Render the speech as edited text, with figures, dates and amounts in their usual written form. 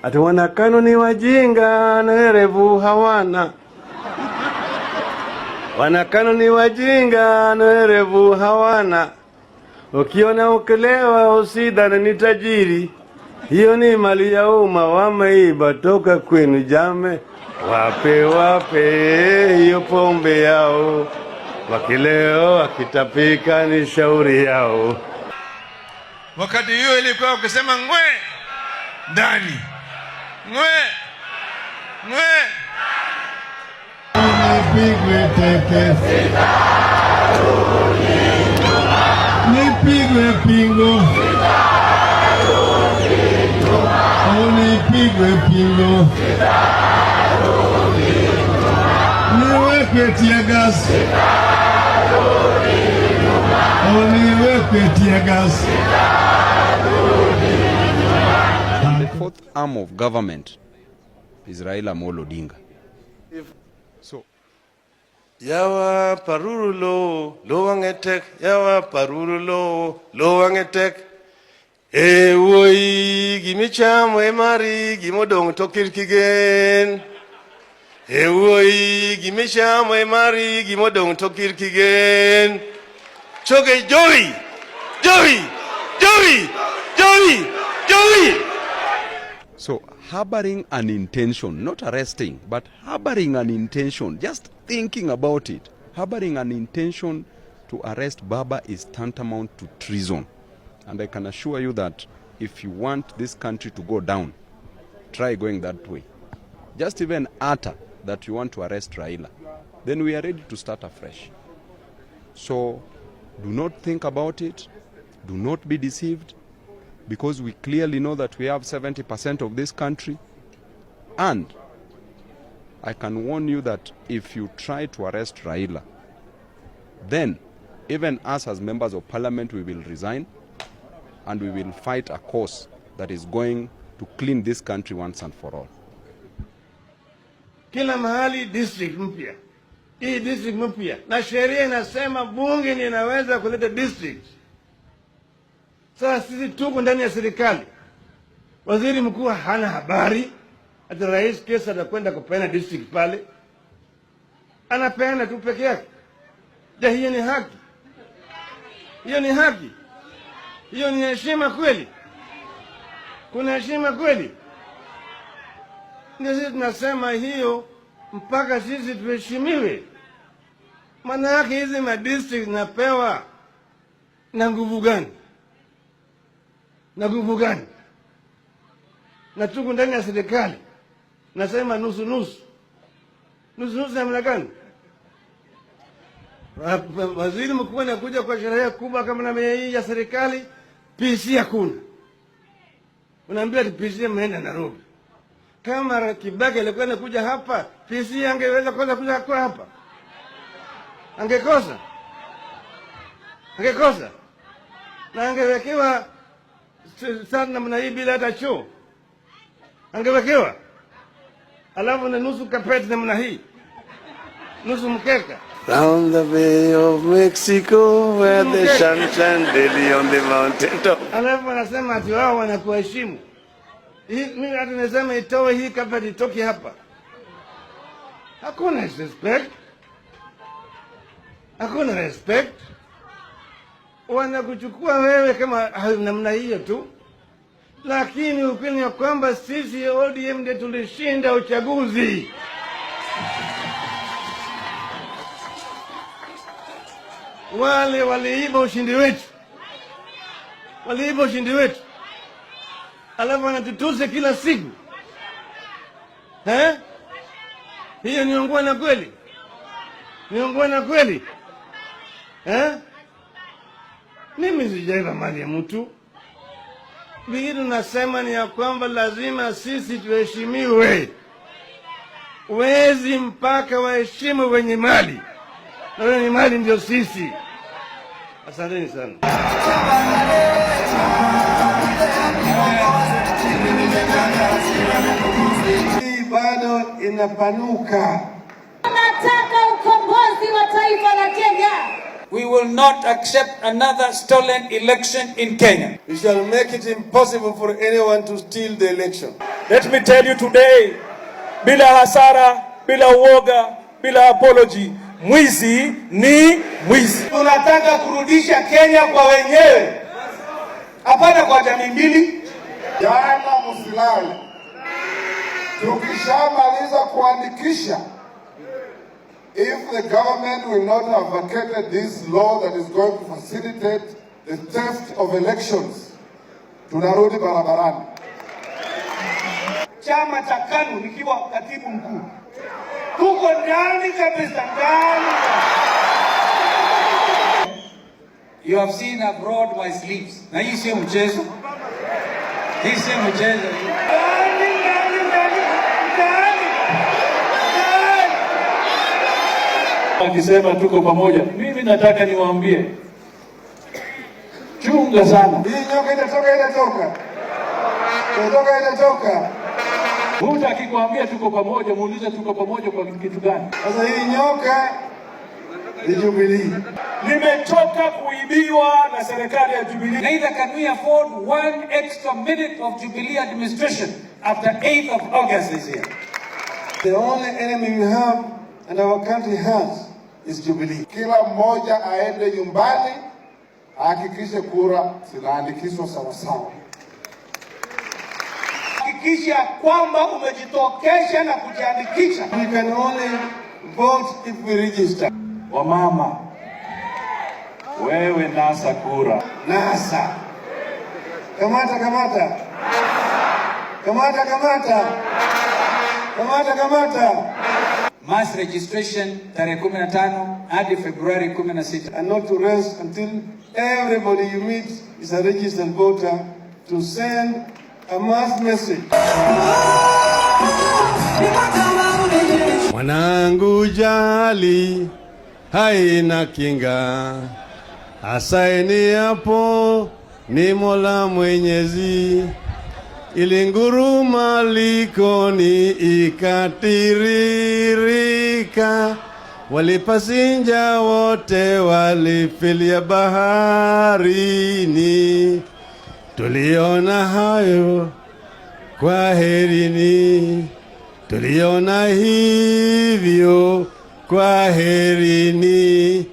ati wanakano ni wajinga na werevu hawana. Wanakano ni wajinga na werevu hawana. Ukiona ukelewa usidhani ni tajiri. Hiyo ni mali ya umma wameiba toka kwenu jame. Wape hiyo pombe yao. Wakileo wakitapika ni shauri yao. Wakati hiyo ilikuwa ukisema ngwe ndani, ngwe nipigwe teke, nipigwe pingo, nipigwe pingo, niwekwe tiagas, niwekwe tiagas. The fourth arm of government is Raila Amolo Odinga. So, Yawa paruru lo wangetek, yawa paruru lo wangetek. Woi gimicham we mari gimodong tokirkigen. Woi gimicham we mari gimodong tokirkigen. Choge Joey. so harboring an intention, not arresting, but harboring an intention, just thinking about it, harboring an intention to arrest Baba is tantamount to treason. And I can assure you that if you want this country to go down, try going that way. Just even utter that you want to arrest Raila, then we are ready to start afresh. So do not think about it, do not be deceived, because we clearly know that we have 70% of this country. And I can warn you that if you try to arrest Raila, then even us as members of parliament, we will resign and we will fight a cause that is going to clean this country once and for all. Kila mahali district mpya. Hii district mpya. Na sheria inasema bunge linaweza kuleta district. Sasa sisi tuko ndani ya serikali. Waziri mkuu hana habari. Ati rais kesa atakwenda kupeana district pale. Anapeana tu peke yake. Je, hiyo ni haki? Hiyo ni haki? Hiyo ni heshima kweli? Kuna heshima kweli? Ndio sisi tunasema hiyo mpaka sisi tuheshimiwe. Maana yake hizi madistrict napewa na nguvu gani? Na nguvu gani? Na tuko ndani ya serikali. Nasema nusu nusu. Nusu nusu namna gani? Waziri mkuu anakuja kwa sherehe kubwa kama na hii ya serikali, PC hakuna. Unaambia PC ameenda Nairobi. Kama Kibaki alikuwa anakuja hapa, PC angeweza kuja kwa hapa? Angekosa? Angekosa? Na angewekewa sana namna hii bila hata choo? Angewekewa? Alafu na nusu kapeti namna hii? Nusu mkeka? Round the Bay of Mexico, where the sun shines daily on the mountain top. Alafu anasema ati wao wanakuheshimu. Mimi hata nasema itoe hii kabla itoke hapa. Hakuna respect. Hakuna respect. Wanakuchukua wewe kama namna hiyo tu. Lakini ukweli ni kwamba sisi ODM ndio tulishinda uchaguzi. Wale waliiba ushindi wetu. Waliiba ushindi wetu. Alafu wanatutusi kila siku. Hiyo ni ungwana kweli? Ni ungwana kweli? Mimi sijaiba mali ya mtu. Vile tunasema ni ya kwamba lazima sisi tuheshimiwe. Wezi mpaka waheshimu wenye mali. Na wenye mali ndio sisi. Asanteni sana. Hii bado inapanuka. Tunataka ukombozi wa taifa la Kenya. We will not accept another stolen election in Kenya. We shall make it impossible for anyone to steal the election. Let me tell you today, bila hasara, bila uoga, bila apology, mwizi ni mwizi. Tunataka kurudisha Kenya kwa wenyewe, hapana kwa jamii mbili. Jana msilale, tukishamaliza kuandikisha, if the government will not have vacated this law that is going to facilitate the theft of elections, tunarudi barabarani. Chama cha KANU nikiwa katibu mkuu, tuko ndani kabisa, ndani. You have seen abroad my sleeves. Na hii sio mchezo. Hii sio mchezo. Akisema tuko pamoja, mimi nataka niwaambie, chunga sana. Hii nyoka itatoka. Itatoka. Mtu akikwambia tuko pamoja, muulize tuko pamoja kwa kitu gani? Sasa hii nyoka ni Jubilee. Nimechoka kuibiwa na serikali ya Jubilee. Neither can we afford one extra minute of Jubilee administration after 8th of August this year. The only enemy we have and our country has is Jubilee. Kila mmoja aende nyumbani, hakikishe kura zinaandikishwa sawa sawa. Hakikisha kwamba umejitokesha na kujiandikisha. We can only vote if we register. Wamama, wewe nasa kura. Nasa. Kamata. Mass registration tarehe 15 hadi February 16. And not to rest until everybody you meet is a registered voter to send a mass message. Mwanangu jali haina kinga, asaini hapo ni Mola Mwenyezi. Ilinguruma likoni ikatiririka, walipasinja wote walifilia baharini. Tuliona hayo, kwaherini. Tuliona hivyo, kwaherini.